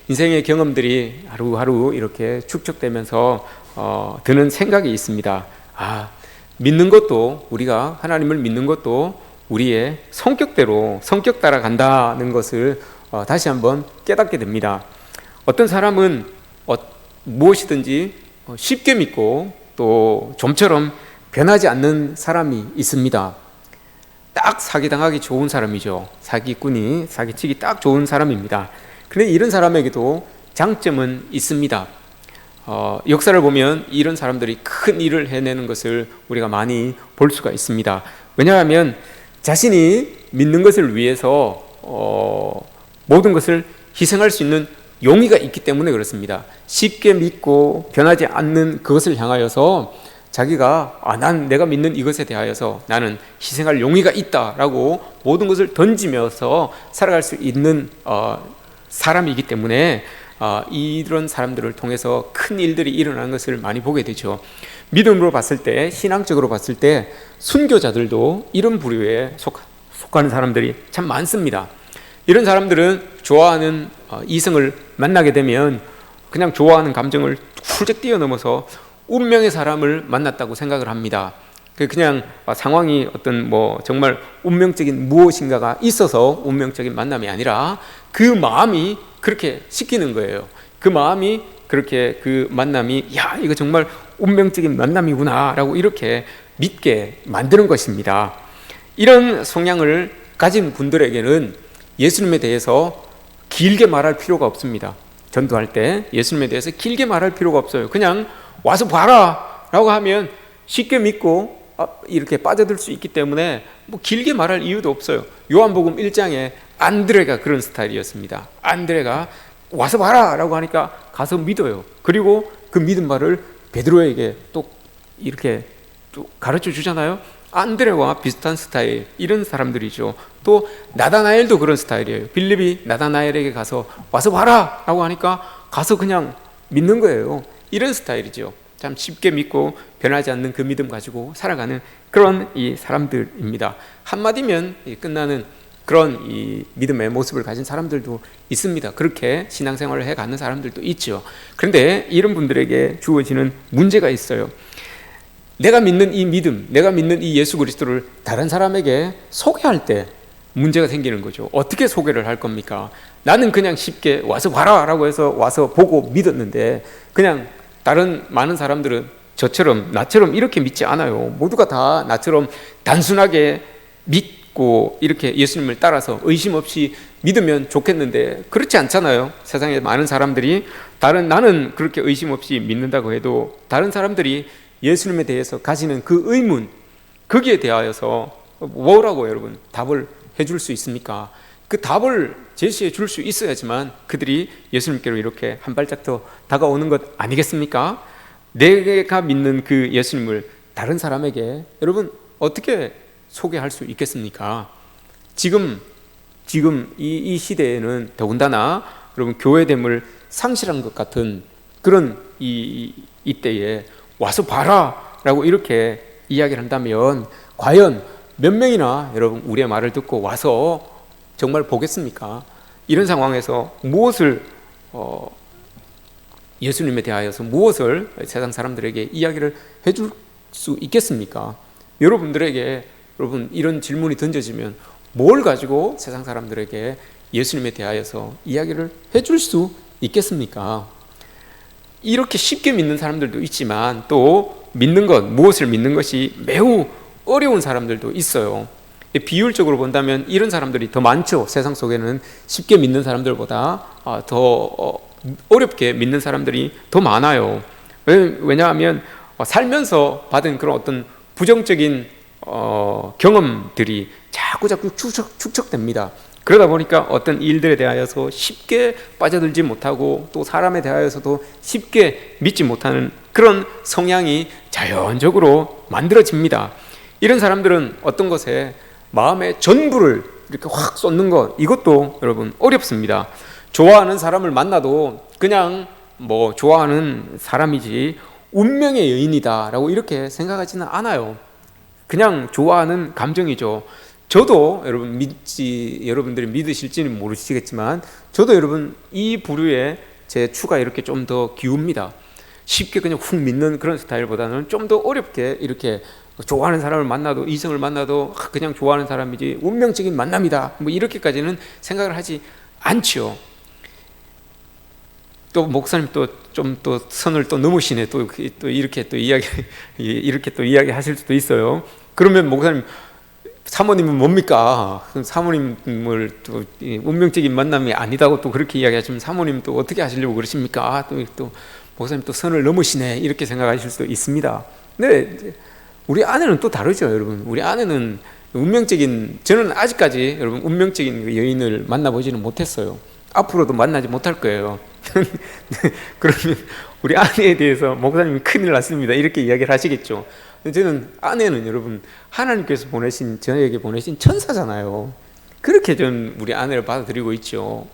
인생의 경험들이 하루하루 이렇게 축적되면서 드는 생각이 있습니다. 믿는 것도, 우리가 하나님을 믿는 것도 우리의 성격대로 성격 따라 간다는 것을 다시 한번 깨닫게 됩니다. 어떤 사람은 무엇이든지 쉽게 믿고 또 좀처럼 변하지 않는 사람이 있습니다. 딱 사기당하기 좋은 사람이죠. 사기꾼이 사기치기 딱 좋은 사람입니다. 그런데 이런 사람에게도 장점은 있습니다. 역사를 보면 이런 사람들이 큰 일을 해내는 것을 우리가 많이 볼 수가 있습니다. 왜냐하면 자신이 믿는 것을 위해서 모든 것을 희생할 수 있는 용의가 있기 때문에 그렇습니다. 쉽게 믿고 변하지 않는 그것을 향하여서 자기가 내가 믿는 이것에 대하여서 나는 희생할 용의가 있다라고 모든 것을 던지면서 살아갈 수 있는 사람이기 때문에 이런 사람들을 통해서 큰 일들이 일어나는 것을 많이 보게 되죠. 믿음으로 봤을 때, 신앙적으로 봤을 때 순교자들도 이런 부류에 속하는 사람들이 참 많습니다. 이런 사람들은 좋아하는 이성을 만나게 되면 그냥 좋아하는 감정을 훌쩍 뛰어넘어서 운명의 사람을 만났다고 생각을 합니다. 그냥 상황이 어떤 정말 운명적인 무엇인가가 있어서 운명적인 만남이 아니라 그 마음이 그렇게 시키는 거예요. 그 마음이 그렇게 그 만남이 이거 정말 운명적인 만남이구나 라고 이렇게 믿게 만드는 것입니다. 이런 성향을 가진 분들에게는 예수님에 대해서 길게 말할 필요가 없습니다. 전도할 때 예수님에 대해서 길게 말할 필요가 없어요. 그냥 와서 봐라 라고 하면 쉽게 믿고 이렇게 빠져들 수 있기 때문에 길게 말할 이유도 없어요. 요한복음 1장에 안드레가 그런 스타일이었습니다. 안드레가 와서 봐라 라고 하니까 가서 믿어요. 그리고 그 믿은 바를 베드로에게 또 이렇게 또 가르쳐 주잖아요. 안드레와 비슷한 스타일, 이런 사람들이죠. 또 나다나엘도 그런 스타일이에요. 빌립이 나다나엘에게 가서 와서 봐라 라고 하니까 가서 그냥 믿는 거예요. 이런 스타일이죠. 참 쉽게 믿고 변하지 않는 그 믿음 가지고 살아가는 그런 이 사람들입니다. 한마디면 끝나는 그런 이 믿음의 모습을 가진 사람들도 있습니다. 그렇게 신앙생활을 해가는 사람들도 있죠. 그런데 이런 분들에게 주어지는 문제가 있어요. 내가 믿는 이 믿음, 내가 믿는 이 예수 그리스도를 다른 사람에게 소개할 때 문제가 생기는 거죠. 어떻게 소개를 할 겁니까? 나는 그냥 쉽게 와서 봐라 라고 해서 와서 보고 믿었는데 그냥 다른 많은 사람들은 나처럼 이렇게 믿지 않아요. 모두가 다 나처럼 단순하게 믿고 이렇게 예수님을 따라서 의심 없이 믿으면 좋겠는데 그렇지 않잖아요. 세상에 많은 사람들이 나는 그렇게 의심 없이 믿는다고 해도 다른 사람들이 예수님에 대해서 가지는 그 의문, 거기에 대하여서 뭐라고 여러분 답을 해줄 수 있습니까? 그 답을 제시해 줄 수 있어야지만 그들이 예수님께로 이렇게 한 발짝 더 다가오는 것 아니겠습니까? 내가 믿는 그 예수님을 다른 사람에게 여러분 어떻게 소개할 수 있겠습니까? 지금 이 시대에는 더군다나 여러분 교회됨을 상실한 것 같은 그런 이때에 와서 봐라 라고 이렇게 이야기를 한다면 과연 몇 명이나 여러분 우리의 말을 듣고 와서 정말 보겠습니까? 이런 상황에서 무엇을 예수님에 대하여서 무엇을 세상 사람들에게 이야기를 해줄 수 있겠습니까? 여러분들에게 이런 질문이 던져지면 뭘 가지고 세상 사람들에게 예수님에 대하여서 이야기를 해줄 수 있겠습니까? 이렇게 쉽게 믿는 사람들도 있지만 또 무엇을 믿는 것이 매우 어려운 사람들도 있어요. 비율적으로 본다면 이런 사람들이 더 많죠. 세상 속에는 쉽게 믿는 사람들보다 더 어렵게 믿는 사람들이 더 많아요. 왜냐하면 살면서 받은 그런 어떤 부정적인 경험들이 자꾸 축적됩니다. 그러다 보니까 어떤 일들에 대하여서 쉽게 빠져들지 못하고 또 사람에 대하여서도 쉽게 믿지 못하는 그런 성향이 자연적으로 만들어집니다. 이런 사람들은 어떤 것에 마음의 전부를 이렇게 확 쏟는 것, 이것도 여러분 어렵습니다. 좋아하는 사람을 만나도 그냥 좋아하는 사람이지 운명의 여인이다 라고 이렇게 생각하지는 않아요. 그냥 좋아하는 감정이죠. 저도 여러분들이 믿으실지는 모르시겠지만 저도 여러분 이 부류에 제 추가 이렇게 좀 더 기웁니다. 쉽게 그냥 훅 믿는 그런 스타일보다는 좀 더 어렵게 이렇게 좋아하는 사람을 만나도, 이성을 만나도 그냥 좋아하는 사람이지 운명적인 만남이다 뭐 이렇게까지는 생각을 하지 않죠. 또 목사님 또 좀 또 선을 또 넘으시네. 또 이렇게 또 이야기 하실 수도 있어요. 그러면 목사님, 사모님은 뭡니까? 그럼 사모님을 또 운명적인 만남이 아니다고 또 그렇게 이야기하시면 사모님 또 어떻게 하시려고 그러십니까? 또 목사님 또 선을 넘으시네 이렇게 생각하실 수도 있습니다. 근데 우리 아내는 또 다르죠, 여러분. 우리 아내는 저는 아직까지 여러분 운명적인 여인을 만나보지는 못했어요. 앞으로도 만나지 못할 거예요. 그러면 우리 아내에 대해서 목사님이 큰일 났습니다 이렇게 이야기를 하시겠죠. 저는 아내는 여러분 하나님께서 저에게 보내신 천사잖아요. 그렇게 전 우리 아내를 받아들이고 있죠.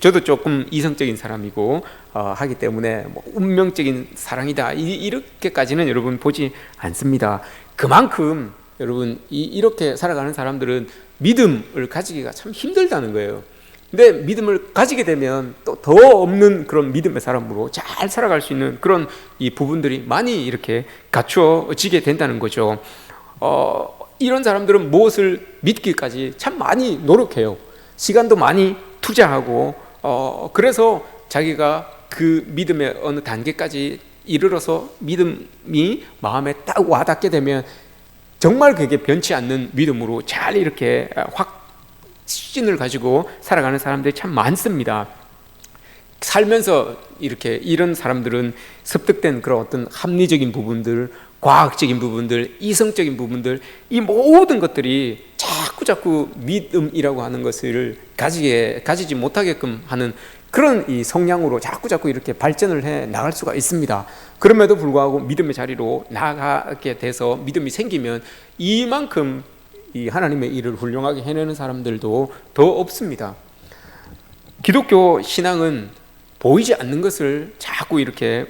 저도 조금 이성적인 사람이고 하기 때문에 뭐 운명적인 사랑이다 이렇게까지는 여러분 보지 않습니다. 그만큼 여러분 이렇게 살아가는 사람들은 믿음을 가지기가 참 힘들다는 거예요. 근데 믿음을 가지게 되면 또 더 없는 그런 믿음의 사람으로 잘 살아갈 수 있는 그런 이 부분들이 많이 이렇게 갖추어지게 된다는 거죠. 이런 사람들은 무엇을 믿기까지 참 많이 노력해요. 시간도 많이 투자하고 그래서 자기가 그 믿음의 어느 단계까지 이르러서 믿음이 마음에 딱 와닿게 되면 정말 그게 변치 않는 믿음으로 잘 이렇게 확신을 가지고 살아가는 사람들이 참 많습니다. 살면서 이런 사람들은 습득된 그런 어떤 합리적인 부분들, 과학적인 부분들, 이성적인 부분들, 이 모든 것들이 자꾸 믿음이라고 하는 것을 가지지 못하게끔 하는 그런 이 성향으로 자꾸 이렇게 발전을 해 나갈 수가 있습니다. 그럼에도 불구하고 믿음의 자리로 나아가게 돼서 믿음이 생기면 이만큼 이 하나님의 일을 훌륭하게 해내는 사람들도 더 없습니다. 기독교 신앙은 보이지 않는 것을 자꾸 이렇게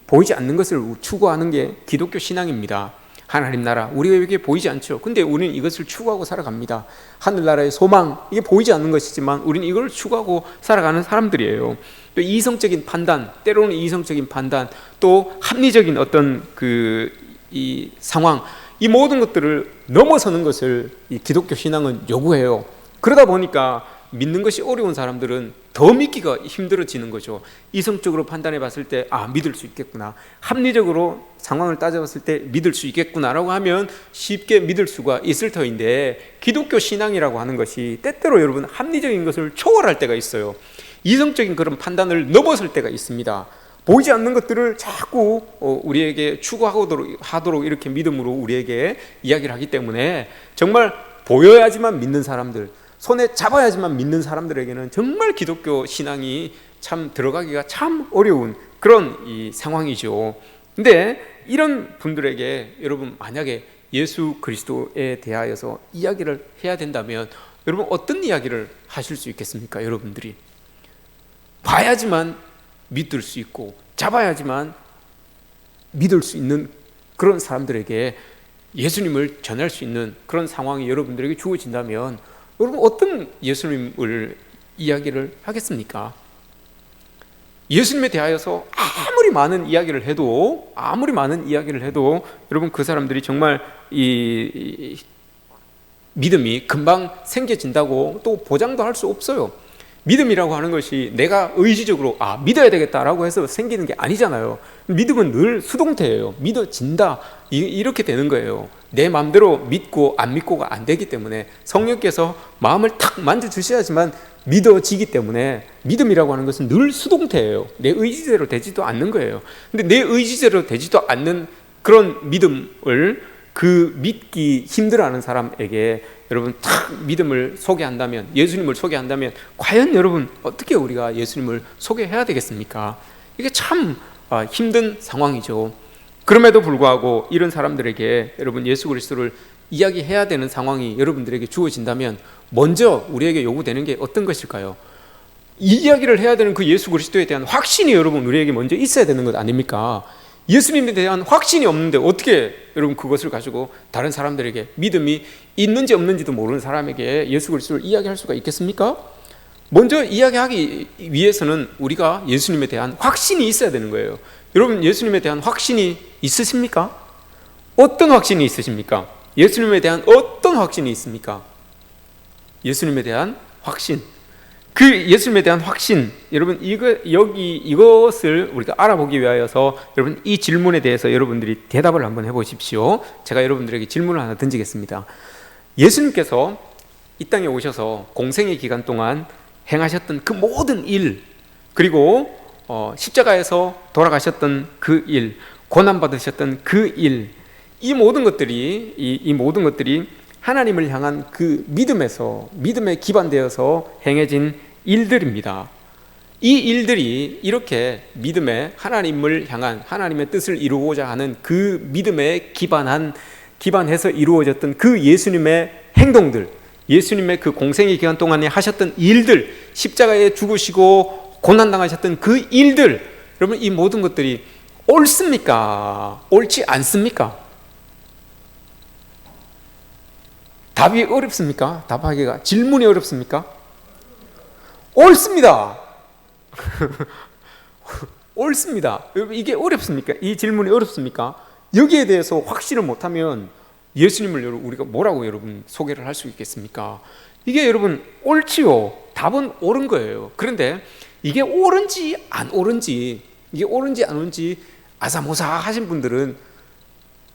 보이지 않는 것을 추구하는 게 기독교 신앙입니다. 하나님 나라, 우리에게 보이지 않죠. 근데 우리는 이것을 추구하고 살아갑니다. 하늘나라의 소망, 이게 보이지 않는 것이지만 우리는 이걸 추구하고 살아가는 사람들이에요. 또 이성적인 판단, 때로는 이성적인 판단, 또 합리적인 어떤 이 상황, 이 모든 것들을 넘어서는 것을 이 기독교 신앙은 요구해요. 그러다 보니까 믿는 것이 어려운 사람들은 더 믿기가 힘들어지는 거죠. 이성적으로 판단해 봤을 때 믿을 수 있겠구나, 합리적으로 상황을 따져봤을 때 믿을 수 있겠구나라고 하면 쉽게 믿을 수가 있을 터인데, 기독교 신앙이라고 하는 것이 때때로 여러분 합리적인 것을 초월할 때가 있어요. 이성적인 그런 판단을 넘어설 때가 있습니다. 보이지 않는 것들을 자꾸 우리에게 추구하도록 이렇게 믿음으로 우리에게 이야기를 하기 때문에 정말 보여야지만 믿는 사람들, 손에 잡아야지만 믿는 사람들에게는 정말 기독교 신앙이 참 들어가기가 참 어려운 그런 이 상황이죠. 근데 이런 분들에게 여러분 만약에 예수 그리스도에 대하여서 이야기를 해야 된다면 여러분 어떤 이야기를 하실 수 있겠습니까? 여러분들이 봐야지만 믿을 수 있고 잡아야지만 믿을 수 있는 그런 사람들에게 예수님을 전할 수 있는 그런 상황이 여러분들에게 주어진다면 여러분 어떤 예수님을 이야기를 하겠습니까? 예수님에 대하여서 아무리 많은 이야기를 해도 여러분 그 사람들이 정말 이 믿음이 금방 생겨진다고 또 보장도 할 수 없어요. 믿음이라고 하는 것이 내가 의지적으로 믿어야 되겠다라고 해서 생기는 게 아니잖아요. 믿음은 늘 수동태예요. 믿어진다 이렇게 되는 거예요. 내 마음대로 믿고 안 믿고가 안 되기 때문에 성령께서 마음을 탁 만져주셔야지만 믿어지기 때문에 믿음이라고 하는 것은 늘 수동태예요. 내 의지대로 되지도 않는 거예요. 근데 내 의지대로 되지도 않는 그런 믿음을 믿기 힘들어하는 사람에게 여러분 탁 믿음을 소개한다면, 예수님을 소개한다면 과연 여러분 어떻게 우리가 예수님을 소개해야 되겠습니까? 이게 참 힘든 상황이죠. 그럼에도 불구하고 이런 사람들에게 여러분 예수 그리스도를 이야기해야 되는 상황이 여러분들에게 주어진다면 먼저 우리에게 요구되는 게 어떤 것일까요? 이 이야기를 해야 되는 그 예수 그리스도에 대한 확신이 여러분 우리에게 먼저 있어야 되는 것 아닙니까? 예수님에 대한 확신이 없는데 어떻게 여러분 그것을 가지고 다른 사람들에게, 믿음이 있는지 없는지도 모르는 사람에게 예수 그리스도를 이야기할 수가 있겠습니까? 먼저 이야기하기 위해서는 우리가 예수님에 대한 확신이 있어야 되는 거예요. 여러분, 예수님에 대한 확신이 있으십니까? 어떤 확신이 있으십니까? 예수님에 대한 어떤 확신이 있습니까? 예수님에 대한 확신. 그 예수님에 대한 확신, 여러분, 이것을 우리가 알아보기 위하여서 여러분 이 질문에 대해서 여러분들이 대답을 한번 해보십시오. 제가 여러분들에게 질문을 하나 던지겠습니다. 예수님께서 이 땅에 오셔서 공생의 기간 동안 행하셨던 그 모든 일, 그리고 십자가에서 돌아가셨던 그 일, 고난받으셨던 그 일, 이 모든 것들이 하나님을 향한 그 믿음에 기반되어서 행해진 일들입니다. 이 일들이 이렇게 믿음에 하나님을 향한 하나님의 뜻을 이루고자 하는 그 믿음에 기반해서 이루어졌던 그 예수님의 행동들, 예수님의 그 공생의 기간 동안에 하셨던 일들, 십자가에 죽으시고 고난당하셨던 그 일들, 여러분 이 모든 것들이 옳습니까? 옳지 않습니까? 답이 어렵습니까? 답하기가, 질문이 어렵습니까? 옳습니다. 옳습니다. 이게 어렵습니까? 이 질문이 어렵습니까? 여기에 대해서 확신을 못하면 예수님을 우리가 뭐라고 여러분 소개를 할 수 있겠습니까? 이게 여러분 옳지요. 답은 옳은 거예요. 그런데 이게 옳은지 안 옳은지, 아사모사 하신 분들은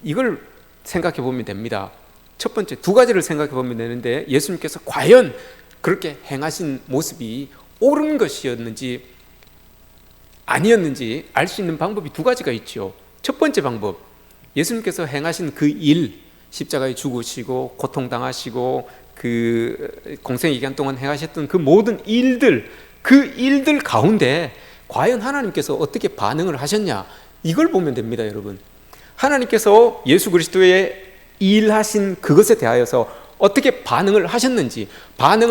이걸 생각해 보면 됩니다. 첫 번째, 두 가지를 생각해 보면 되는데, 예수님께서 과연 그렇게 행하신 모습이 옳은 것이었는지 아니었는지 알 수 있는 방법이 두 가지가 있죠. 첫 번째 방법, 예수님께서 행하신 그 일, 십자가에 죽으시고 고통당하시고 그 공생의 기간 동안 행하셨던 그 모든 일들, 그 일들 가운데 과연 하나님께서 어떻게 반응을 하셨냐, 이걸 보면 됩니다. 여러분, 하나님께서 예수 그리스도의 일하신 그것에 대하여서 어떻게 반응을 하셨는지 안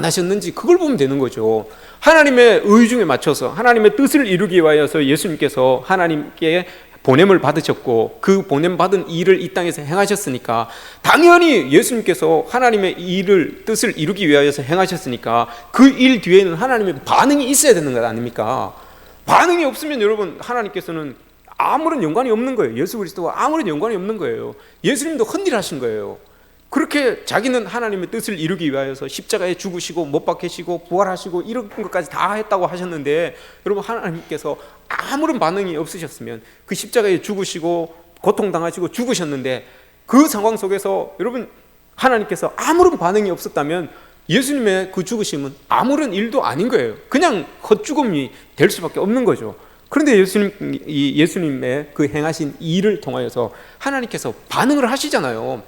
하셨는지, 그걸 보면 되는 거죠. 하나님의 의중에 맞춰서 하나님의 뜻을 이루기 위하여서 예수님께서 하나님께 보냄을 받으셨고, 그 보냄받은 일을 이 땅에서 행하셨으니까 당연히 예수님께서 하나님의 뜻을 이루기 위하여서 행하셨으니까 그 일 뒤에는 하나님의 반응이 있어야 되는 것 아닙니까? 반응이 없으면 여러분, 하나님께서는 아무런 연관이 없는 거예요. 예수 그리스도와 아무런 연관이 없는 거예요. 예수님도 헛일 하신 거예요. 그렇게 자기는 하나님의 뜻을 이루기 위하여서 십자가에 죽으시고 못 박히시고 부활하시고 이런 것까지 다 했다고 하셨는데, 여러분 하나님께서 아무런 반응이 없으셨으면, 그 십자가에 죽으시고 고통당하시고 죽으셨는데 그 상황 속에서 여러분 하나님께서 아무런 반응이 없었다면 예수님의 그 죽으심은 아무런 일도 아닌 거예요. 그냥 헛죽음이 될 수밖에 없는 거죠. 그런데 예수님의 그 행하신 일을 통하여서 하나님께서 반응을 하시잖아요.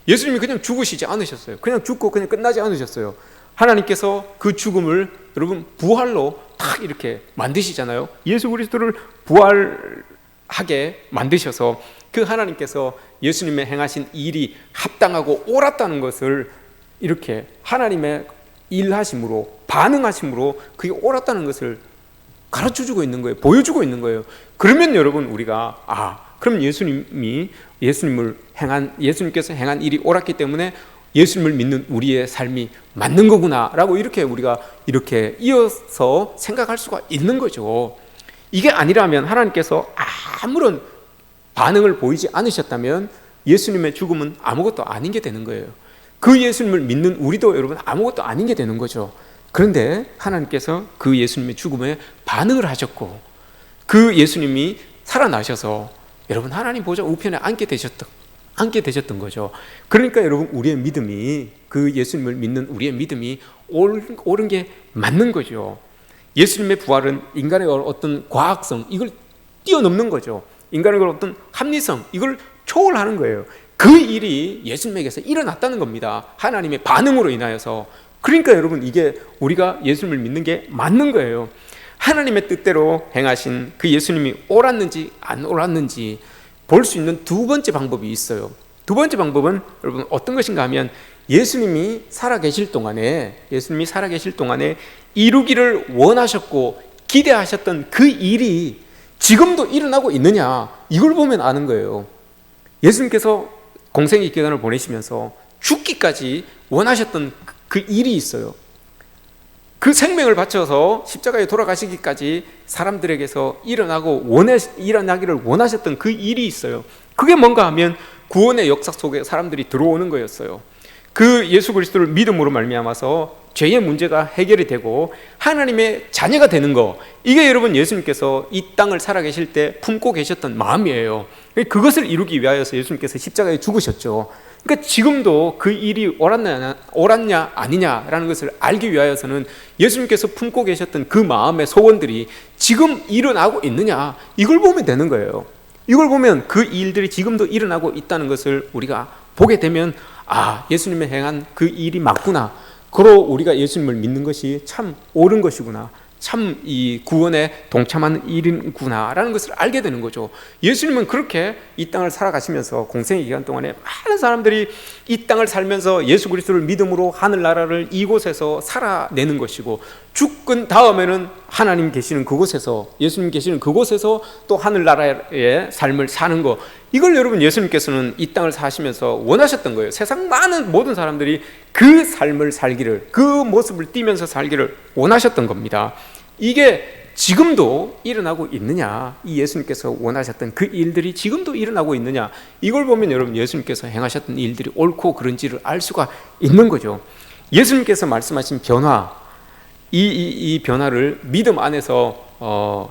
예수님이 그냥 죽으시지 않으셨어요. 그냥 죽고 그냥 끝나지 않으셨어요. 하나님께서 그 죽음을 여러분 부활로 딱 이렇게 만드시잖아요. 예수 그리스도를 부활하게 만드셔서 그 하나님께서 예수님의 행하신 일이 합당하고 옳았다는 것을 이렇게 하나님의 일하심으로, 반응하심으로 그게 옳았다는 것을 가르쳐주고 있는 거예요. 보여주고 있는 거예요. 그러면 여러분 우리가 그럼 예수님께서 행한 일이 옳았기 때문에 예수님을 믿는 우리의 삶이 맞는 거구나 라고 우리가 이렇게 이어서 생각할 수가 있는 거죠. 이게 아니라면, 하나님께서 아무런 반응을 보이지 않으셨다면 예수님의 죽음은 아무것도 아닌 게 되는 거예요. 그 예수님을 믿는 우리도 여러분 아무것도 아닌 게 되는 거죠. 그런데 하나님께서 그 예수님의 죽음에 반응을 하셨고, 그 예수님이 살아나셔서 여러분 하나님 보좌 우편에 앉게 되셨던 거죠. 그러니까 여러분 우리의 믿음이, 그 예수님을 믿는 우리의 믿음이 옳은 게 맞는 거죠. 예수님의 부활은 인간의 어떤 과학성, 이걸 뛰어넘는 거죠. 인간의 어떤 합리성, 이걸 초월하는 거예요. 그 일이 예수님에게서 일어났다는 겁니다. 하나님의 반응으로 인하여서. 그러니까 여러분 이게 우리가 예수님을 믿는 게 맞는 거예요. 하나님의 뜻대로 행하신 그 예수님이 옳았는지 안 옳았는지 볼 수 있는 두 번째 방법이 있어요. 두 번째 방법은 여러분 어떤 것인가 하면, 예수님이 살아계실 동안에 이루기를 원하셨고 기대하셨던 그 일이 지금도 일어나고 있느냐, 이걸 보면 아는 거예요. 예수님께서 공생의 기간을 보내시면서 죽기까지 원하셨던 그 일이 있어요. 그 생명을 바쳐서 십자가에 돌아가시기까지 사람들에게서 일어나기를 원하셨던 그 일이 있어요. 그게 뭔가 하면 구원의 역사 속에 사람들이 들어오는 거였어요. 그 예수 그리스도를 믿음으로 말미암아서 죄의 문제가 해결이 되고 하나님의 자녀가 되는 거, 이게 여러분 예수님께서 이 땅을 살아계실 때 품고 계셨던 마음이에요. 그것을 이루기 위하여서 예수님께서 십자가에 죽으셨죠. 그러니까 지금도 그 일이 옳았냐 아니냐라는 것을 알기 위하여서는 예수님께서 품고 계셨던 그 마음의 소원들이 지금 일어나고 있느냐, 이걸 보면 되는 거예요. 이걸 보면 그 일들이 지금도 일어나고 있다는 것을 우리가 보게 되면, 아, 예수님이 행한 그 일이 맞구나, 그로 우리가 예수님을 믿는 것이 참 옳은 것이구나, 참 이 구원에 동참하는 일이구나라는 것을 알게 되는 거죠. 예수님은 그렇게 이 땅을 살아가시면서 공생의 기간 동안에 많은 사람들이 이 땅을 살면서 예수 그리스도를 믿음으로 하늘나라를 이곳에서 살아내는 것이고, 죽은 다음에는 하나님 계시는 그곳에서, 예수님 계시는 그곳에서 또 하늘나라의 삶을 사는 거, 이걸 여러분 예수님께서는 이 땅을 사시면서 원하셨던 거예요. 세상 많은 모든 사람들이 그 삶을 살기를, 그 모습을 띠면서 살기를 원하셨던 겁니다. 이게 지금도 일어나고 있느냐, 이 예수님께서 원하셨던 그 일들이 지금도 일어나고 있느냐, 이걸 보면 여러분 예수님께서 행하셨던 일들이 옳고 그른지를 알 수가 있는 거죠. 예수님께서 말씀하신 변화, 이 변화를 믿음 안에서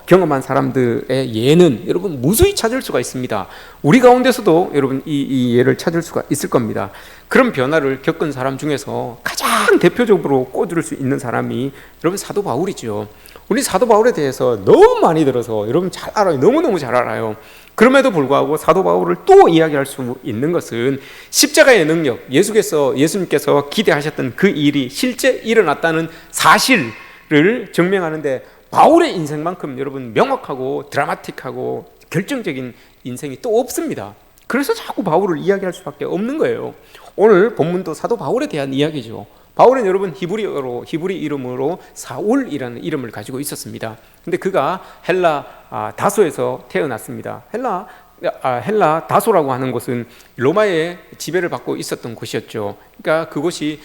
경험한 사람들의 예는 여러분 무수히 찾을 수가 있습니다. 우리 가운데서도 여러분 이 예를 찾을 수가 있을 겁니다. 그런 변화를 겪은 사람 중에서 가장 대표적으로 꼽을 수 있는 사람이 여러분 사도 바울이죠. 우리 사도 바울에 대해서 너무 많이 들어서 여러분 잘 알아요. 너무너무 잘 알아요. 그럼에도 불구하고 사도 바울을 또 이야기할 수 있는 것은 십자가의 능력, 예수님께서 기대하셨던 그 일이 실제 일어났다는 사실을 증명하는데, 바울의 인생만큼 여러분 명확하고 드라마틱하고 결정적인 인생이 또 없습니다. 그래서 자꾸 바울을 이야기할 수밖에 없는 거예요. 오늘 본문도 사도 바울에 대한 이야기죠. 바울은 여러분 히브리 이름으로 사울이라는 이름을 가지고 있었습니다. 근데 그가 헬라 다소에서 태어났습니다. 헬라 다소라고 하는 곳은 로마의 지배를 받고 있었던 곳이었죠. 그러니까 그곳이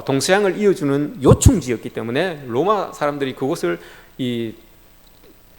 동서양을 이어주는 요충지였기 때문에 로마 사람들이 그곳을, 이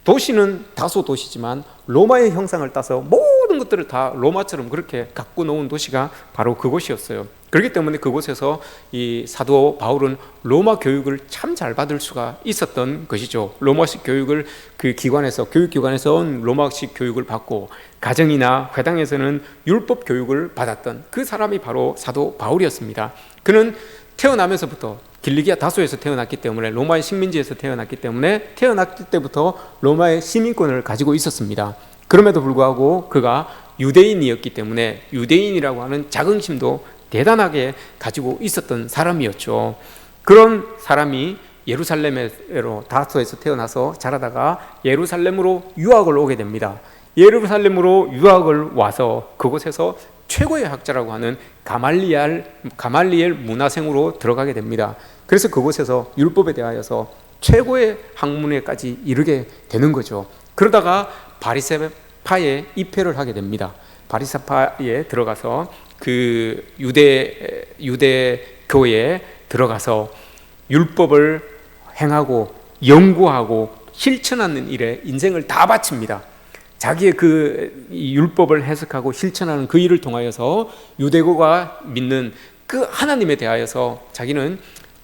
도시는 다소 도시지만 로마의 형상을 따서 모든 것들을 다 로마처럼 그렇게 갖고 놓은 도시가 바로 그곳이었어요. 그렇기 때문에 그곳에서 이 사도 바울은 로마 교육을 참 잘 받을 수가 있었던 것이죠. 로마식 교육을 교육기관에서 온 로마식 교육을 받고, 가정이나 회당에서는 율법 교육을 받았던 그 사람이 바로 사도 바울이었습니다. 그는 태어나면서부터 길리기아 다소에서 태어났기 때문에, 로마의 식민지에서 태어났기 때문에 태어났을 때부터 로마의 시민권을 가지고 있었습니다. 그럼에도 불구하고 그가 유대인이었기 때문에 유대인이라고 하는 자긍심도 대단하게 가지고 있었던 사람이었죠. 그런 사람이 예루살렘으로, 다소에서 태어나서 자라다가 예루살렘으로 유학을 오게 됩니다. 예루살렘으로 유학을 와서 그곳에서 최고의 학자라고 하는 가말리엘 문화생으로 들어가게 됩니다. 그래서 그곳에서 율법에 대하여서 최고의 학문에까지 이르게 되는 거죠. 그러다가 바리새파에 입회를 하게 됩니다. 바리새파에 들어가서 그 유대 교회에 들어가서 율법을 행하고 연구하고 실천하는 일에 인생을 다 바칩니다. 자기의 그 율법을 해석하고 실천하는 그 일을 통하여서 유대교가 믿는 그 하나님에 대하여서 자기는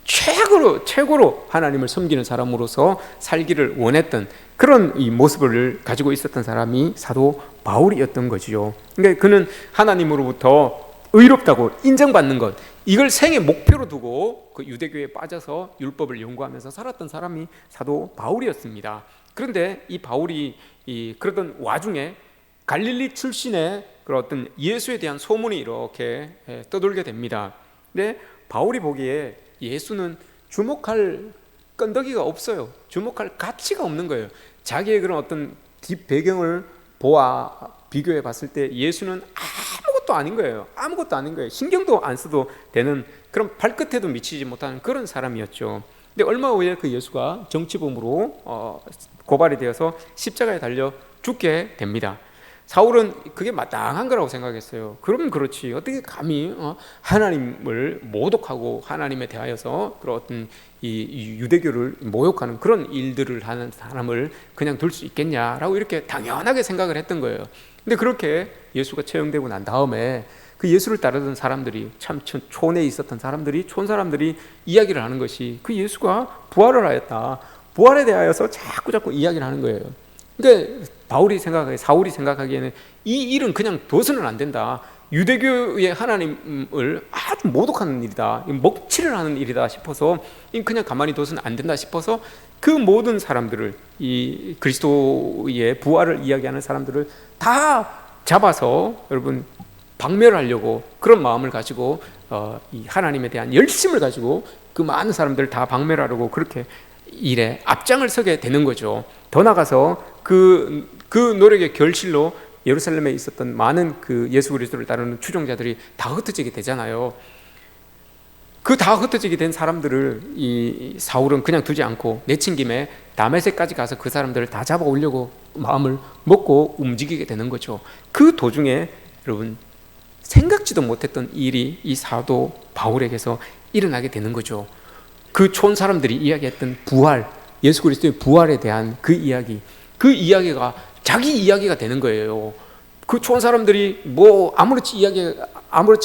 최고로 하나님을 섬기는 사람으로서 살기를 원했던 그런 이 모습을 가지고 있었던 사람이 사도 바울이었던 거지요. 그러니까 그는 하나님으로부터 의롭다고 인정받는 것, 이걸 생의 목표로 두고 그 유대교에 빠져서 율법을 연구하면서 살았던 사람이 사도 바울이었습니다. 그런데 이 바울이 그러던 와중에 갈릴리 출신의 그런 어떤 예수에 대한 소문이 이렇게 떠돌게 됩니다. 근데 바울이 보기에 예수는 주목할 건더기가 없어요. 주목할 가치가 없는 거예요. 자기의 그런 어떤 뒷 배경을 비교해 봤을 때 예수는 아무것도 아닌 거예요. 아무것도 아닌 거예요. 신경도 안 써도 되는 그런, 발끝에도 미치지 못하는 그런 사람이었죠. 근데 얼마 후에 그 예수가 정치범으로 고발이 되어서 십자가에 달려 죽게 됩니다. 사울은 그게 마땅한 거라고 생각했어요. 그러면 그렇지, 어떻게 감히 하나님을 모독하고 하나님에 대하여서 그런 어떤 이 유대교를 모욕하는 그런 일들을 하는 사람을 그냥 둘 수 있겠냐라고 이렇게 당연하게 생각을 했던 거예요. 근데 그렇게 예수가 처형되고 난 다음에 그 예수를 따르던 사람들이, 참 촌에 있었던 사람들이, 촌 사람들이 이야기를 하는 것이 그 예수가 부활을 하였다, 부활에 대하여서 자꾸 이야기를 하는 거예요. 그러니까 사울이 생각하기에는 이 일은 그냥 둬서는 안 된다, 유대교의 하나님을 아주 모독하는 일이다, 먹칠을 하는 일이다 싶어서 그냥 가만히 둬서는 안 된다 싶어서 그 모든 사람들을, 이 그리스도의 부활을 이야기하는 사람들을 다 잡아서 여러분 박멸하려고 그런 마음을 가지고 이 하나님에 대한 열심을 가지고 그 많은 사람들을 다 박멸하려고 그렇게 일에 앞장을 서게 되는 거죠. 더 나가서 그 노력의 결실로 예루살렘에 있었던 많은 그 예수 그리스도를 따르는 추종자들이 다 흩어지게 되잖아요. 그 다 흩어지게 된 사람들을 이 사울은 그냥 두지 않고 내친 김에 다메섹까지 가서 그 사람들을 다 잡아오려고 마음을 먹고 움직이게 되는 거죠. 그 도중에 여러분 생각지도 못했던 일이 이 사도 바울에게서 일어나게 되는 거죠. 그 촌 사람들이 이야기했던 부활, 예수 그리스도의 부활에 대한 그 이야기가 자기 이야기가 되는 거예요. 그 촌 사람들이 뭐 아무렇지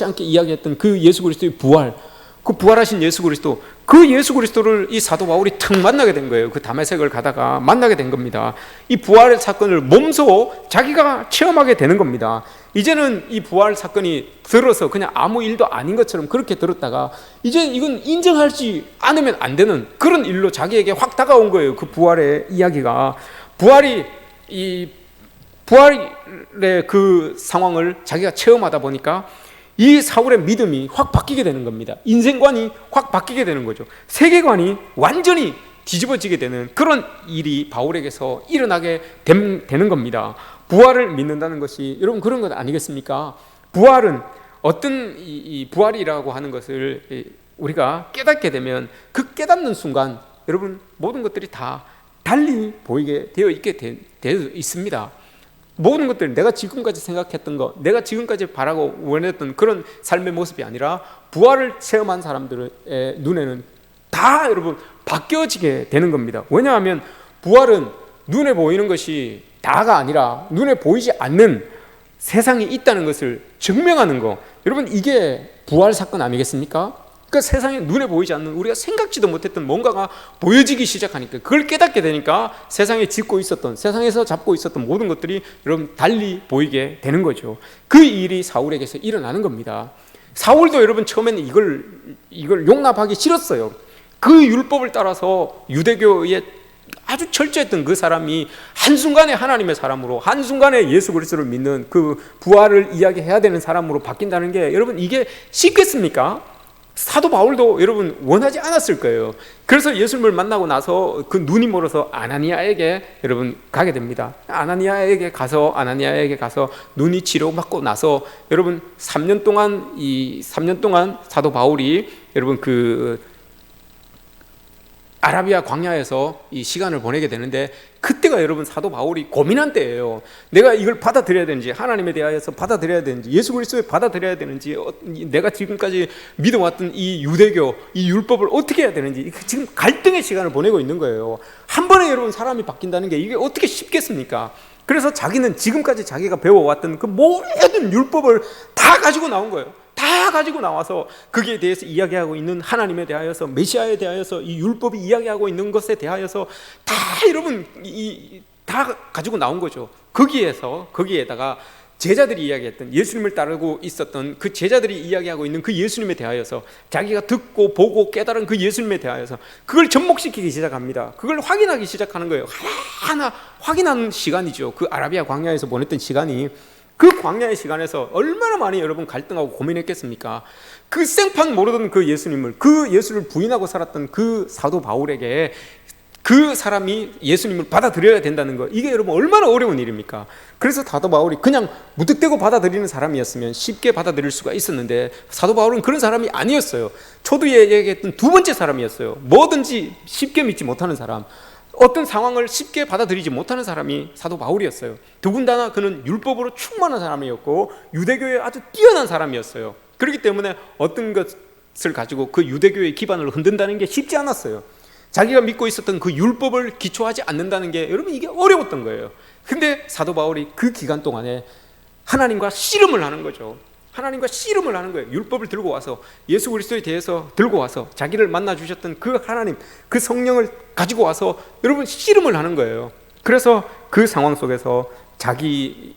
않게 이야기했던 그 예수 그리스도의 부활, 그 부활하신 예수 그리스도, 그 예수 그리스도를 이 사도 바울이 턱 만나게 된 거예요. 그 다메섹을 가다가 만나게 된 겁니다. 이 부활의 사건을 몸소 자기가 체험하게 되는 겁니다. 이제는 이 부활 사건이 들어서 그냥 아무 일도 아닌 것처럼 그렇게 들었다가 이제 이건 인정하지 않으면 안 되는 그런 일로 자기에게 확 다가온 거예요. 그 부활의 이야기가, 부활의 그 상황을 자기가 체험하다 보니까 이 사울의 믿음이 확 바뀌게 되는 겁니다. 인생관이 확 바뀌게 되는 거죠. 세계관이 완전히 뒤집어지게 되는 그런 일이 바울에게서 일어나게 되는 겁니다. 부활을 믿는다는 것이 여러분 그런 것 아니겠습니까? 부활은 어떤 이 부활이라고 하는 것을 우리가 깨닫게 되면 그 깨닫는 순간 여러분 모든 것들이 다 달리 보이게 되어 있습니다. 모든 것들, 내가 지금까지 생각했던 것, 내가 지금까지 바라고 원했던 그런 삶의 모습이 아니라 부활을 체험한 사람들의 눈에는 다 여러분 바뀌어지게 되는 겁니다. 왜냐하면 부활은 눈에 보이는 것이 다가 아니라 눈에 보이지 않는 세상이 있다는 것을 증명하는 거, 여러분 이게 부활 사건 아니겠습니까? 그러니까 세상에 눈에 보이지 않는, 우리가 생각지도 못했던 뭔가가 보여지기 시작하니까, 그걸 깨닫게 되니까 세상에 세상에서 잡고 있었던 모든 것들이 여러분 달리 보이게 되는 거죠. 그 일이 사울에게서 일어나는 겁니다. 사울도 여러분 처음에는 이걸 용납하기 싫었어요. 그 율법을 따라서 유대교의 아주 철저했던 그 사람이 한순간에 하나님의 사람으로, 한순간에 예수 그리스도를 믿는 그 부활을 이야기해야 되는 사람으로 바뀐다는 게 여러분 이게 쉽겠습니까? 사도 바울도 여러분 원하지 않았을 거예요. 그래서 예수님을 만나고 나서 그 눈이 멀어서 아나니아에게 여러분 가게 됩니다. 아나니아에게 가서 눈이 치료받고 나서 여러분 3년 동안 사도 바울이 여러분 그 아라비아 광야에서 이 시간을 보내게 되는데, 그때가 여러분 사도 바울이 고민한 때예요. 내가 이걸 받아들여야 되는지, 하나님에 대하여서 받아들여야 되는지, 예수 그리스도에 받아들여야 되는지, 내가 지금까지 믿어왔던 이 유대교, 이 율법을 어떻게 해야 되는지, 지금 갈등의 시간을 보내고 있는 거예요. 한 번에 여러분 사람이 바뀐다는 게 이게 어떻게 쉽겠습니까? 그래서 자기는 지금까지 자기가 배워왔던 그 모든 율법을 다 가지고 나온 거예요. 다 가지고 나와서 거기에 대해서 이야기하고 있는 하나님에 대하여서, 메시아에 대하여서, 이 율법이 이야기하고 있는 것에 대하여서 다 여러분 다 가지고 나온 거죠. 거기에다가 제자들이 이야기했던, 예수님을 따르고 있었던 그 제자들이 이야기하고 있는 그 예수님에 대하여서, 자기가 듣고 보고 깨달은 그 예수님에 대하여서 그걸 접목시키기 시작합니다. 그걸 확인하기 시작하는 거예요. 하나하나 확인하는 시간이죠. 그 아라비아 광야에서 보냈던 시간이, 그 광야의 시간에서 얼마나 많이 여러분 갈등하고 고민했겠습니까? 그 생판 모르던 그 예수님을, 그 예수를 부인하고 살았던 그 사도 바울에게 그 사람이 예수님을 받아들여야 된다는 거, 이게 여러분 얼마나 어려운 일입니까? 그래서 사도 바울이 그냥 무턱대고 받아들이는 사람이었으면 쉽게 받아들일 수가 있었는데, 사도 바울은 그런 사람이 아니었어요. 초두에 얘기했던 두 번째 사람이었어요. 뭐든지 쉽게 믿지 못하는 사람. 어떤 상황을 쉽게 받아들이지 못하는 사람이 사도 바울이었어요. 더군다나 그는 율법으로 충만한 사람이었고 유대교에 아주 뛰어난 사람이었어요. 그렇기 때문에 어떤 것을 가지고 그 유대교의 기반을 흔든다는 게 쉽지 않았어요. 자기가 믿고 있었던 그 율법을 기초하지 않는다는 게 여러분 이게 어려웠던 거예요. 근데 사도 바울이 그 기간 동안에 하나님과 씨름을 하는 거죠. 하나님과 씨름을 하는 거예요. 율법을 들고 와서 예수 그리스도에 대해서 들고 와서 자기를 만나 주셨던 그 하나님, 그 성령을 가지고 와서 여러분 씨름을 하는 거예요. 그래서 그 상황 속에서 자기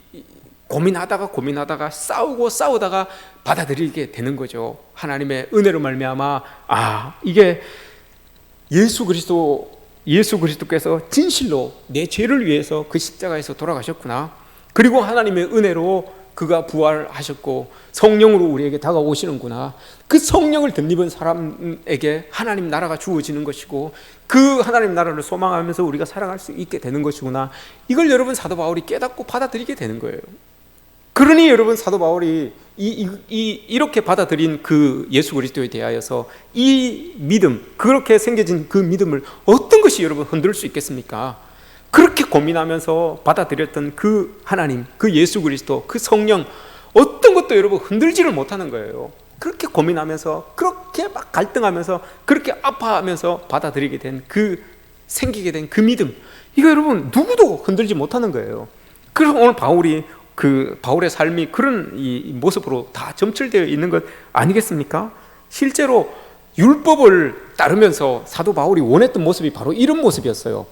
고민하다가 싸우다가 받아들이게 되는 거죠. 하나님의 은혜로 말미암아 이게 예수 그리스도께서 진실로 내 죄를 위해서 그 십자가에서 돌아가셨구나. 그리고 하나님의 은혜로 그가 부활하셨고 성령으로 우리에게 다가오시는구나. 그 성령을 덧입은 사람에게 하나님 나라가 주어지는 것이고 그 하나님 나라를 소망하면서 우리가 살아갈 수 있게 되는 것이구나. 이걸 여러분 사도 바울이 깨닫고 받아들이게 되는 거예요. 그러니 여러분 사도 바울이 이렇게 받아들인 그 예수 그리스도에 대하여서 이 믿음, 그렇게 생겨진 그 믿음을 어떤 것이 여러분 흔들 수 있겠습니까? 그렇게 고민하면서 받아들였던 그 하나님, 그 예수 그리스도, 그 성령, 어떤 것도 여러분 흔들지를 못하는 거예요. 그렇게 고민하면서, 그렇게 막 갈등하면서, 그렇게 아파하면서 받아들이게 된 생기게 된 그 믿음, 이거 여러분 누구도 흔들지 못하는 거예요. 그래서 오늘 바울의 삶이 그런 이 모습으로 다 점철되어 있는 것 아니겠습니까? 실제로 율법을 따르면서 사도 바울이 원했던 모습이 바로 이런 모습이었어요.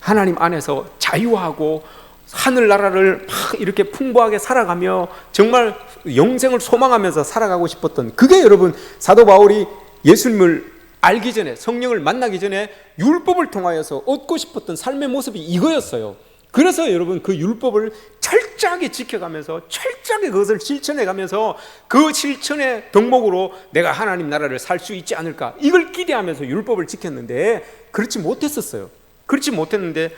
하나님 안에서 자유하고 하늘나라를 막 이렇게 풍부하게 살아가며 정말 영생을 소망하면서 살아가고 싶었던, 그게 여러분 사도 바울이 예수님을 알기 전에, 성령을 만나기 전에 율법을 통하여서 얻고 싶었던 삶의 모습이 이거였어요. 그래서 여러분 그 율법을 철저하게 지켜가면서 철저하게 그것을 실천해가면서 그 실천의 덕목으로 내가 하나님 나라를 살 수 있지 않을까, 이걸 기대하면서 율법을 지켰는데 그렇지 못했었어요. 그렇지 못했는데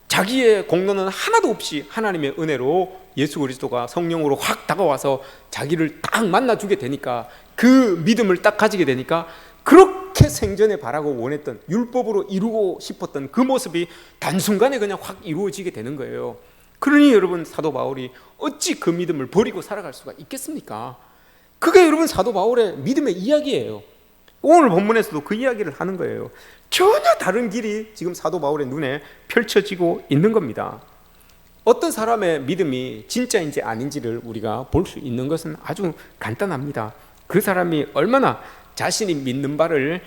자기의 공로는 하나도 없이 하나님의 은혜로 예수 그리스도가 성령으로 확 다가와서 자기를 딱 만나주게 되니까, 그 믿음을 딱 가지게 되니까 그렇게 생전에 바라고 원했던, 율법으로 이루고 싶었던 그 모습이 단순간에 그냥 확 이루어지게 되는 거예요. 그러니 여러분 사도 바울이 어찌 그 믿음을 버리고 살아갈 수가 있겠습니까? 그게 여러분 사도 바울의 믿음의 이야기예요. 오늘 본문에서도 그 이야기를 하는 거예요. 전혀 다른 길이 지금 사도 바울의 눈에 펼쳐지고 있는 겁니다. 어떤 사람의 믿음이 진짜인지 아닌지를 우리가 볼 수 있는 것은 아주 간단합니다. 그 사람이 얼마나 자신이 믿는 바를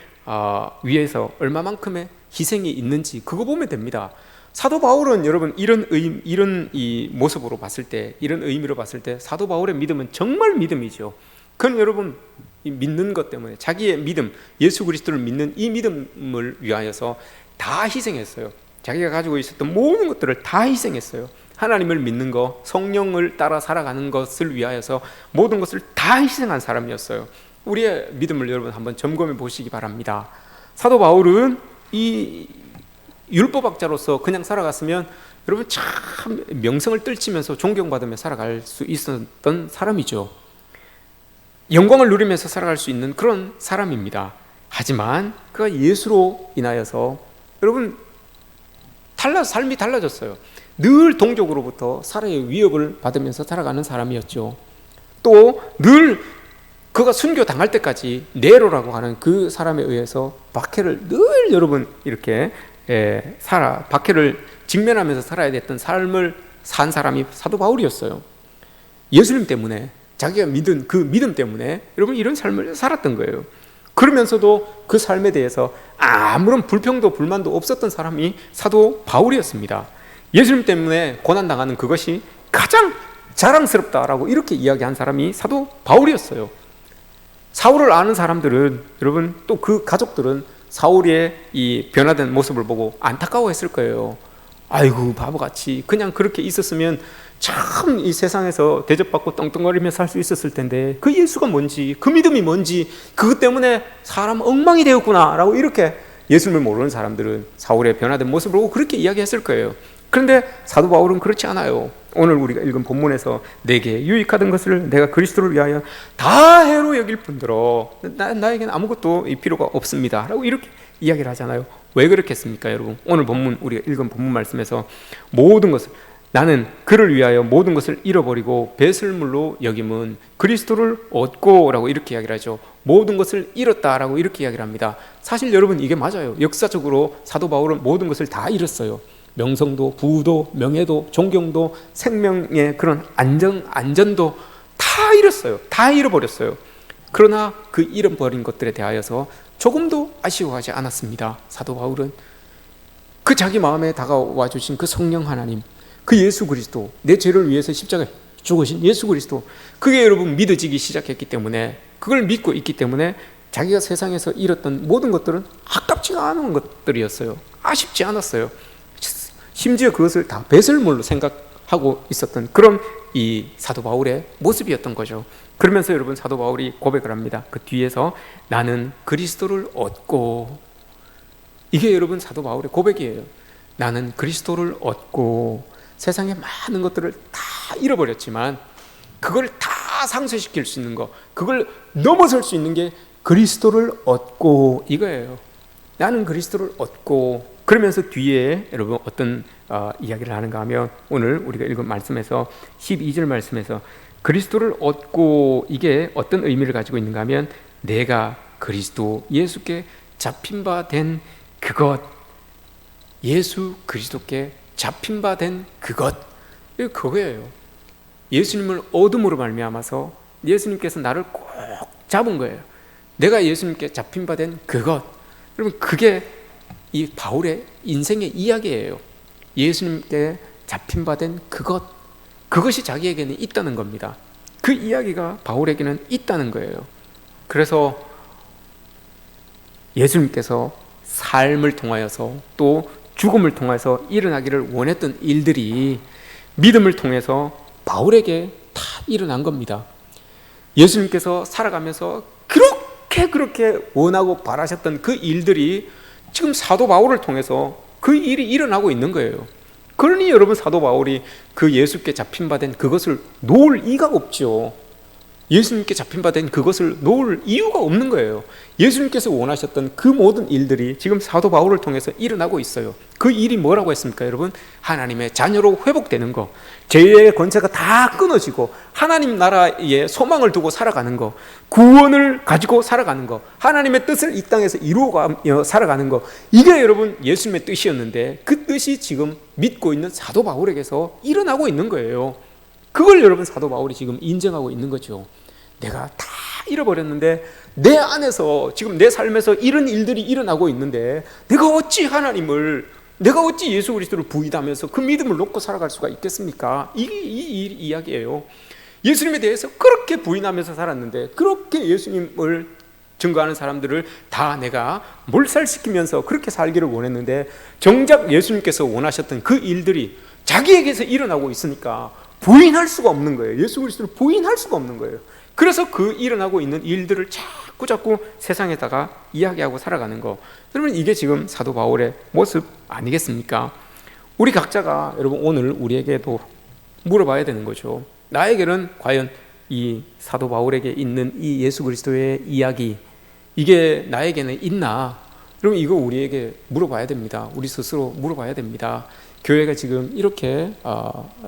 위해서 얼마만큼의 희생이 있는지 그거 보면 됩니다. 사도 바울은 여러분 이런 이 모습으로 봤을 때, 이런 의미로 봤을 때 사도 바울의 믿음은 정말 믿음이죠. 그건 여러분 믿는 것 때문에, 자기의 믿음, 예수 그리스도를 믿는 이 믿음을 위하여서 다 희생했어요. 자기가 가지고 있었던 모든 것들을 다 희생했어요. 하나님을 믿는 것, 성령을 따라 살아가는 것을 위하여서 모든 것을 다 희생한 사람이었어요. 우리의 믿음을 여러분 한번 점검해 보시기 바랍니다. 사도 바울은 이 율법학자로서 그냥 살아갔으면 여러분 참 명성을 떨치면서 존경받으며 살아갈 수 있었던 사람이죠. 영광을 누리면서 살아갈 수 있는 그런 사람입니다. 하지만 그가 예수로 인하여서 여러분 삶이 달라졌어요. 늘 동족으로부터 살아의 위협을 받으면서 살아가는 사람이었죠. 또 늘 그가 순교 당할 때까지 네로라고 하는 그 사람에 의해서 박해를 늘 여러분 이렇게 박해를 직면하면서 살아야 됐던 삶을 산 사람이 사도 바울이었어요. 예수님 때문에, 자기가 믿은 그 믿음 때문에 여러분 이런 삶을 살았던 거예요. 그러면서도 그 삶에 대해서 아무런 불평도 불만도 없었던 사람이 사도 바울이었습니다. 예수님 때문에 고난당하는 그것이 가장 자랑스럽다라고 이렇게 이야기한 사람이 사도 바울이었어요. 사울을 아는 사람들은, 여러분 또 그 가족들은 사울의 이 변화된 모습을 보고 안타까워했을 거예요. 아이고 바보같이 그냥 그렇게 있었으면 참 이 세상에서 대접받고 떵떵거리며 살 수 있었을 텐데, 그 예수가 뭔지, 그 믿음이 뭔지, 그것 때문에 사람 엉망이 되었구나 라고 이렇게 예수님을 모르는 사람들은 사울의 변화된 모습을 보고 그렇게 이야기했을 거예요. 그런데 사도 바울은 그렇지 않아요. 오늘 우리가 읽은 본문에서 내게 유익하던 것을 내가 그리스도를 위하여 다 해로 여길 뿐더러 나에게는 아무것도 필요가 없습니다 라고 이렇게 이야기를 하잖아요. 왜 그렇겠습니까, 여러분? 오늘 본문, 우리가 읽은 본문 말씀에서 모든 것을, 나는 그를 위하여 모든 것을 잃어버리고 배설물로 여김은 그리스도를 얻고 라고 이렇게 이야기를 하죠. 모든 것을 잃었다라고 이렇게 이야기를 합니다. 사실 여러분 이게 맞아요. 역사적으로 사도 바울은 모든 것을 다 잃었어요. 명성도, 부도, 명예도, 존경도, 생명의 그런 안전도 다 잃었어요. 다 잃어버렸어요. 그러나 그 잃어버린 것들에 대하여서 조금도 아쉬워하지 않았습니다. 사도 바울은 그 자기 마음에 다가와 주신 그 성령 하나님, 그 예수 그리스도, 내 죄를 위해서 십자가에 죽으신 예수 그리스도, 그게 여러분 믿어지기 시작했기 때문에, 그걸 믿고 있기 때문에 자기가 세상에서 잃었던 모든 것들은 아깝지가 않은 것들이었어요. 아쉽지 않았어요. 심지어 그것을 다 배설물로 생각하고 있었던 그런 이 사도 바울의 모습이었던 거죠. 그러면서 여러분 사도 바울이 고백을 합니다. 그 뒤에서 나는 그리스도를 얻고, 이게 여러분 사도 바울의 고백이에요. 나는 그리스도를 얻고 세상의 많은 것들을 다 잃어버렸지만 그걸 다 상쇄시킬 수 있는 거, 그걸 넘어설 수 있는 게 그리스도를 얻고 이거예요. 나는 그리스도를 얻고. 그러면서 뒤에 여러분 어떤 이야기를 하는가 하면, 오늘 우리가 읽은 말씀에서 12절 말씀에서 그리스도를 얻고, 이게 어떤 의미를 가지고 있는가 하면, 내가 그리스도 예수께 잡힌 바 된 그것, 예수 그리스도께 잡힌 바 된 그것, 이거 그거예요. 예수님을 얻음으로 말미암아서 예수님께서 나를 꼭 잡은 거예요. 내가 예수님께 잡힌 바 된 그것. 여러분 그게 이 바울의 인생의 이야기예요. 예수님께 잡힌 바 된 그것, 그것이 자기에게는 있다는 겁니다. 그 이야기가 바울에게는 있다는 거예요. 그래서 예수님께서 삶을 통하여서 또 죽음을 통해서 일어나기를 원했던 일들이 믿음을 통해서 바울에게 다 일어난 겁니다. 예수님께서 살아가면서 그렇게 원하고 바라셨던 그 일들이 지금 사도 바울을 통해서 그 일이 일어나고 있는 거예요. 그러니 여러분 사도 바울이 그 예수께 잡힌 바 된 그것을 놓을 이가 없죠. 예수님께 잡힌 바 된 그것을 놓을 이유가 없는 거예요. 예수님께서 원하셨던 그 모든 일들이 지금 사도 바울을 통해서 일어나고 있어요. 그 일이 뭐라고 했습니까, 여러분? 하나님의 자녀로 회복되는 거, 죄의 권세가 다 끊어지고 하나님 나라에 소망을 두고 살아가는 거, 구원을 가지고 살아가는 거, 하나님의 뜻을 이 땅에서 이루어가며 살아가는 거, 이게 여러분 예수님의 뜻이었는데 그 뜻이 지금 믿고 있는 사도 바울에게서 일어나고 있는 거예요. 그걸 여러분 사도 바울이 지금 인정하고 있는 거죠. 내가 다 잃어버렸는데 내 안에서 지금 내 삶에서 이런 일들이 일어나고 있는데 내가 어찌 예수 그리스도를 부인하면서 그 믿음을 놓고 살아갈 수가 있겠습니까? 이게 이 이야기예요. 예수님에 대해서 그렇게 부인하면서 살았는데, 그렇게 예수님을 증거하는 사람들을 다 내가 몰살시키면서 그렇게 살기를 원했는데, 정작 예수님께서 원하셨던 그 일들이 자기에게서 일어나고 있으니까 부인할 수가 없는 거예요. 예수 그리스도를 부인할 수가 없는 거예요. 그래서 그 일어나고 있는 일들을 자꾸 세상에다가 이야기하고 살아가는 거. 여러분 이게 지금 사도 바울의 모습 아니겠습니까? 우리 각자가 여러분 오늘 우리에게도 물어봐야 되는 거죠. 나에게는 과연 이 사도 바울에게 있는 이 예수 그리스도의 이야기, 이게 나에게는 있나? 여러분 이거 우리에게 물어봐야 됩니다. 우리 스스로 물어봐야 됩니다. 교회가 지금 이렇게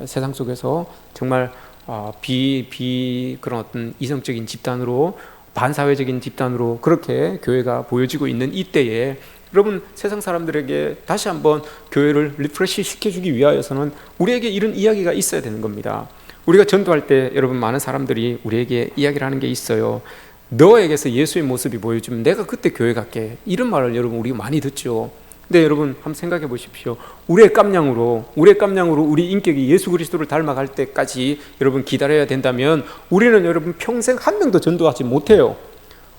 세상 속에서 정말 그런 어떤 이성적인 집단으로, 반사회적인 집단으로 그렇게 교회가 보여지고 있는 이때에 여러분 세상 사람들에게 다시 한번 교회를 리프레시 시켜주기 위하여서는 우리에게 이런 이야기가 있어야 되는 겁니다. 우리가 전도할 때 여러분 많은 사람들이 우리에게 이야기를 하는 게 있어요. 너에게서 예수의 모습이 보여주면 내가 그때 교회 갈게, 이런 말을 여러분 우리가 많이 듣죠. 근데 여러분 한번 생각해 보십시오. 우리의 깜냥으로 우리 인격이 예수 그리스도를 닮아갈 때까지 여러분 기다려야 된다면 우리는 여러분 평생 한 명도 전도하지 못해요.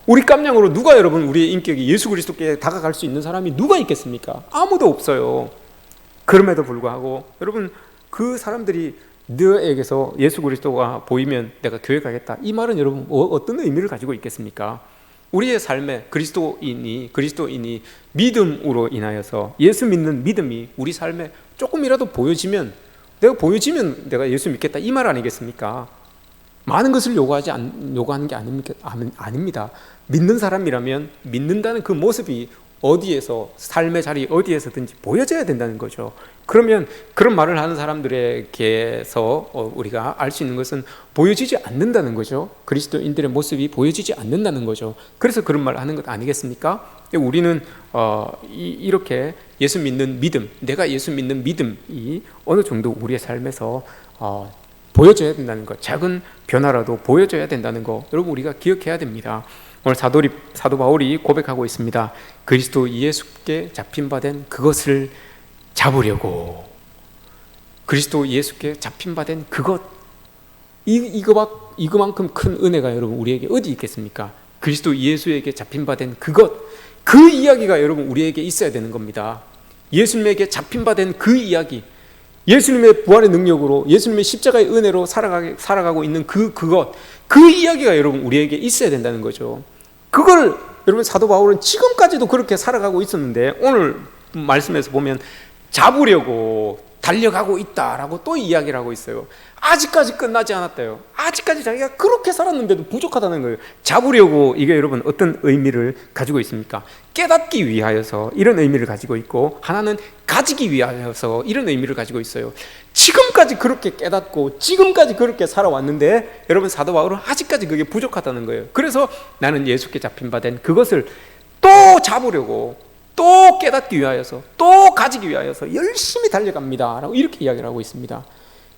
우리 깜냥으로 누가 여러분 우리의 인격이 예수 그리스도께 다가갈 수 있는 사람이 누가 있겠습니까? 아무도 없어요. 그럼에도 불구하고 여러분 그 사람들이 너에게서 예수 그리스도가 보이면 내가 교회 가겠다, 이 말은 여러분 어떤 의미를 가지고 있겠습니까? 우리의 삶에 그리스도인이 믿음으로 인하여서 예수 믿는 믿음이 우리 삶에 조금이라도 보여지면 내가 예수 믿겠다, 이 말 아니겠습니까? 많은 것을 요구하는 게 아닙니다. 믿는 사람이라면 믿는다는 그 모습이 어디에서, 삶의 자리 어디에서든지 보여져야 된다는 거죠. 그러면 그런 말을 하는 사람들에게서 우리가 알 수 있는 것은 보여지지 않는다는 거죠. 그리스도인들의 모습이 보여지지 않는다는 거죠. 그래서 그런 말을 하는 것 아니겠습니까? 우리는 이렇게 예수 믿는 믿음, 내가 예수 믿는 믿음이 어느 정도 우리의 삶에서 보여져야 된다는 것, 작은 변화라도 보여져야 된다는 것, 여러분 우리가 기억해야 됩니다. 오늘 사도 바울이 고백하고 있습니다. 그리스도 예수께 잡힌 바 된 그것을 잡으려고. 그리스도 예수께 잡힌 바 된 그것, 이거만큼 큰 은혜가 여러분 우리에게 어디 있겠습니까? 그리스도 예수에게 잡힌 바 된 그것, 그 이야기가 여러분 우리에게 있어야 되는 겁니다. 예수님에게 잡힌 바 된 그 이야기, 예수님의 부활의 능력으로, 예수님의 십자가의 은혜로 살아가고 있는 그것, 그 이야기가 여러분 우리에게 있어야 된다는 거죠. 그걸 여러분 사도 바울은 지금까지도 그렇게 살아가고 있었는데, 오늘 말씀에서 보면 잡으려고 달려가고 있다라고 또 이야기를 하고 있어요. 아직까지 끝나지 않았대요. 아직까지 자기가 그렇게 살았는데도 부족하다는 거예요. 잡으려고, 이게 여러분 어떤 의미를 가지고 있습니까? 깨닫기 위하여서 이런 의미를 가지고 있고, 하나는 가지기 위하여서 이런 의미를 가지고 있어요. 지금까지 그렇게 깨닫고 지금까지 그렇게 살아왔는데 여러분 사도 바울은 아직까지 그게 부족하다는 거예요. 그래서 나는 예수께 잡힌 바 된 그것을 또 잡으려고, 또 깨닫기 위하여서, 또 가지기 위하여서 열심히 달려갑니다 라고 이렇게 이야기를 하고 있습니다.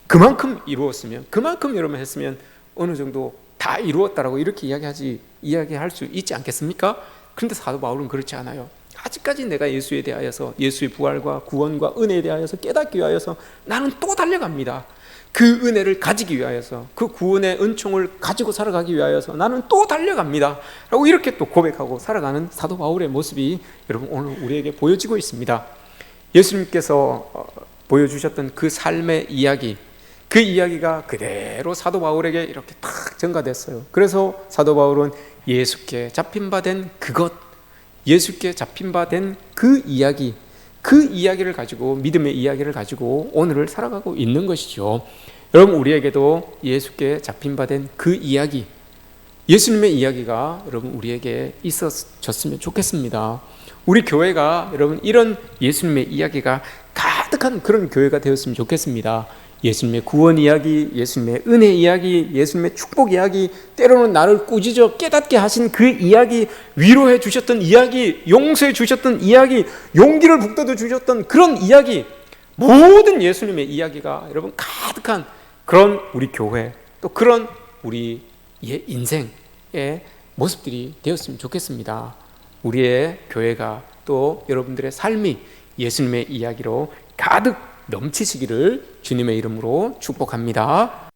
그만큼 이루었으면, 그만큼 여러분 했으면 어느 정도 다 이루었다라고 이렇게 이야기할 수 있지 않겠습니까? 그런데 사도 바울은 그렇지 않아요. 아직까지 내가 예수에 대하여서, 예수의 부활과 구원과 은혜에 대하여서 깨닫기 위하여서 나는 또 달려갑니다. 그 은혜를 가지기 위하여서, 그 구원의 은총을 가지고 살아가기 위하여서 나는 또 달려갑니다 라고 이렇게 또 고백하고 살아가는 사도 바울의 모습이 여러분 오늘 우리에게 보여지고 있습니다. 예수님께서 보여주셨던 그 삶의 이야기, 그 이야기가 그대로 사도 바울에게 이렇게 탁 전가됐어요. 그래서 사도 바울은 예수께 잡힌 바 된 그것, 예수께 잡힌 바 된 그 이야기, 그 이야기를 가지고, 믿음의 이야기를 가지고 오늘을 살아가고 있는 것이죠. 여러분 우리에게도 예수께 잡힌 바 된 그 이야기, 예수님의 이야기가 여러분 우리에게 있어졌으면 좋겠습니다. 우리 교회가 여러분 이런 예수님의 이야기가 가득한 그런 교회가 되었으면 좋겠습니다. 예수님의 구원 이야기, 예수님의 은혜 이야기, 예수님의 축복 이야기, 때로는 나를 꾸짖어 깨닫게 하신 그 이야기, 위로해 주셨던 이야기, 용서해 주셨던 이야기, 용기를 북돋워 주셨던 그런 이야기, 모든 예수님의 이야기가 여러분 가득한 그런 우리 교회, 또 그런 우리의 인생의 모습들이 되었으면 좋겠습니다. 우리의 교회가, 또 여러분들의 삶이 예수님의 이야기로 가득 넘치시기를 주님의 이름으로 축복합니다.